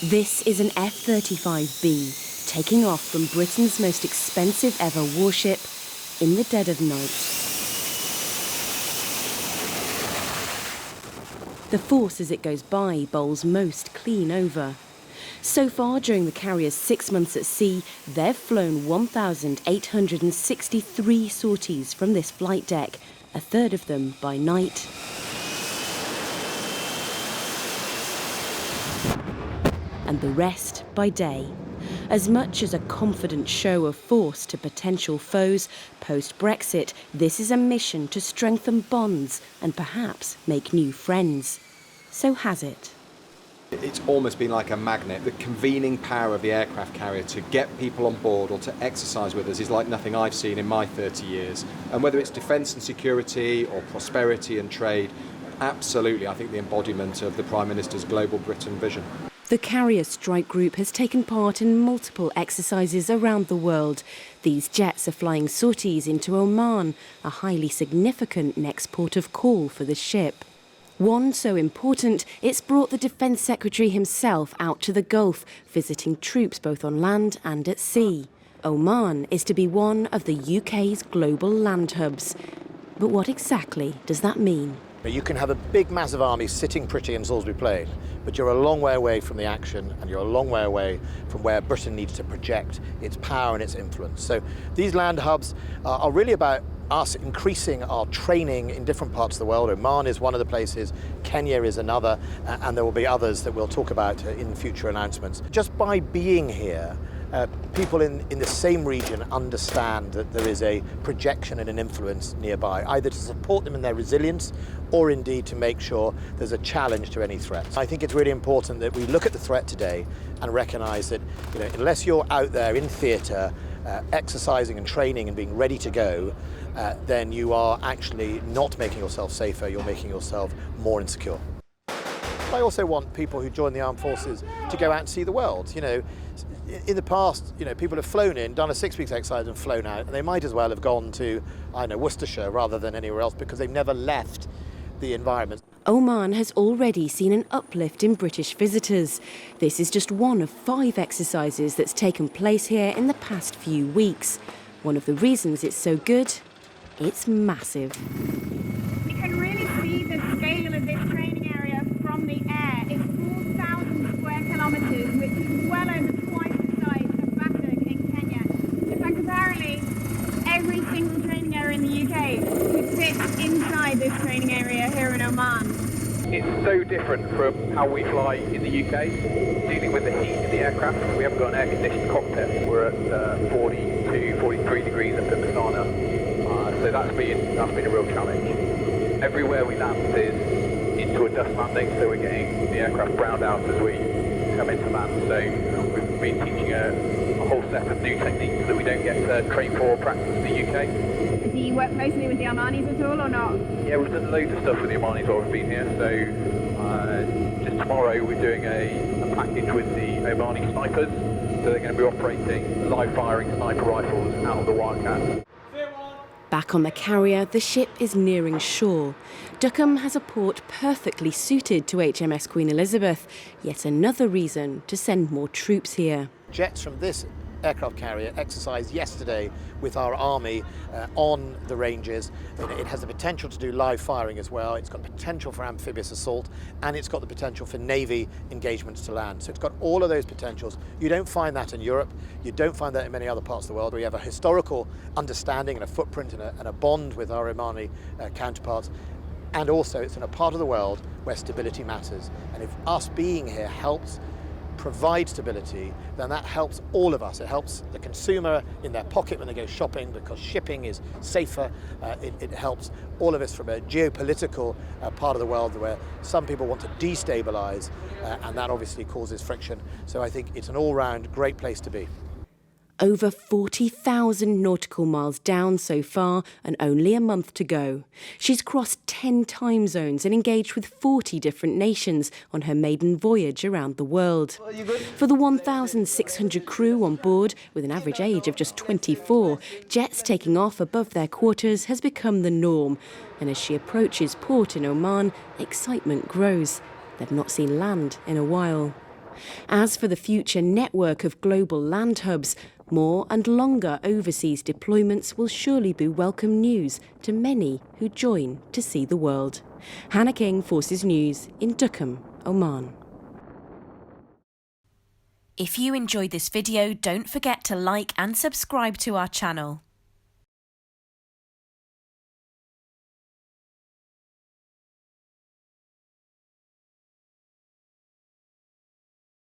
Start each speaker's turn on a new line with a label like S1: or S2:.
S1: This is an F-35B taking off from Britain's most expensive ever warship in the dead of night. The force as it goes by bowls most clean over. So far, during the carrier's 6 months at sea, they've flown 1,863 sorties from this flight deck, a third of them by night. And the rest by day. As much as a confident show of force to potential foes, post-Brexit, this is a mission to strengthen bonds and perhaps make new friends. So has it.
S2: It's almost been like a magnet. The convening power of the aircraft carrier to get people on board or to exercise with us is like nothing I've seen in my 30 years. And whether it's defence and security or prosperity and trade, absolutely, I think the embodiment of the Prime Minister's Global Britain vision.
S1: The Carrier Strike Group has taken part in multiple exercises around the world. These jets are flying sorties into Oman, a highly significant next port of call for the ship. One so important, it's brought the Defence Secretary himself out to the Gulf, visiting troops both on land and at sea. Oman is to be one of the UK's global land hubs. But what exactly does that mean?
S3: You can have a big, massive army sitting pretty in Salisbury Plain, but you're a long way away from the action and you're a long way away from where Britain needs to project its power and its influence. So these land hubs are really about us increasing our training in different parts of the world. Oman is one of the places, Kenya is another, and there will be others that we'll talk about in future announcements. Just by being here, people in the same region understand that there is a projection and an influence nearby, either to support them in their resilience or indeed to make sure there's a challenge to any threats. I think it's really important that we look at the threat today and recognise that, unless you're out there in theatre, exercising and training and being ready to go, then you are actually not making yourself safer, you're making yourself more insecure. I also want people who join the armed forces to go out and see the world. In the past, people have flown in, done a 6 weeks exercise and flown out, and they might as well have gone to, Worcestershire rather than anywhere else because they've never left the environment.
S1: Oman has already seen an uplift in British visitors. This is just one of 5 exercises that's taken place here in the past few weeks. One of the reasons it's so good, it's massive.
S4: You can really see the scale of this training area from the air. It's 4,000 square kilometres, which is well over twice the size of Batak in Kenya. In fact, apparently, every single training area in the UK could fit inside this training area here in Oman.
S5: It's so different from how we fly in the UK, dealing with the heat in the aircraft. We haven't got an air-conditioned cockpit. We're at 42, 43 degrees up in Masana. So that's been a real challenge. Everywhere we land is into a dust landing, so we're getting the aircraft browned out as we come into land. So we've been teaching a whole set of new techniques that we don't get trained for or practice in the UK.
S4: Do you work closely with the Omanis at all or not?
S5: Yeah, we've done loads of stuff with the Omanis while we've been here. So just tomorrow we're doing a package with the Omani snipers. So they're going to be operating live firing sniper rifles out of the Wildcat.
S1: Back on the carrier, the ship is nearing shore. Duqm has a port perfectly suited to HMS Queen Elizabeth, yet another reason to send more troops here.
S3: Jets from this aircraft carrier exercised yesterday with our army on the ranges. It has the potential to do live firing as well. It's got the potential for amphibious assault, and it's got the potential for Navy engagements to land. So it's got all of those potentials. You don't find that in Europe. You don't find that in many other parts of the world. We have a historical understanding and a footprint and a bond with our Omani counterparts. And also it's in a part of the world where stability matters. And if us being here helps provide stability, then that helps all of us. It helps the consumer in their pocket when they go shopping because shipping is safer. It helps all of us from a geopolitical part of the world where some people want to destabilise, and that obviously causes friction. So I think it's an all-round great place to be.
S1: Over 40,000 nautical miles down so far and only a month to go. She's crossed 10 time zones and engaged with 40 different nations on her maiden voyage around the world. For the 1,600 crew on board, with an average age of just 24, jets taking off above their quarters has become the norm. And as she approaches port in Oman, excitement grows. They've not seen land in a while. As for the future network of global land hubs, more and longer overseas deployments will surely be welcome news to many who join to see the world. Hannah King, Forces News in Duqm, Oman.
S6: If you enjoyed this video, don't forget to like and subscribe to our channel.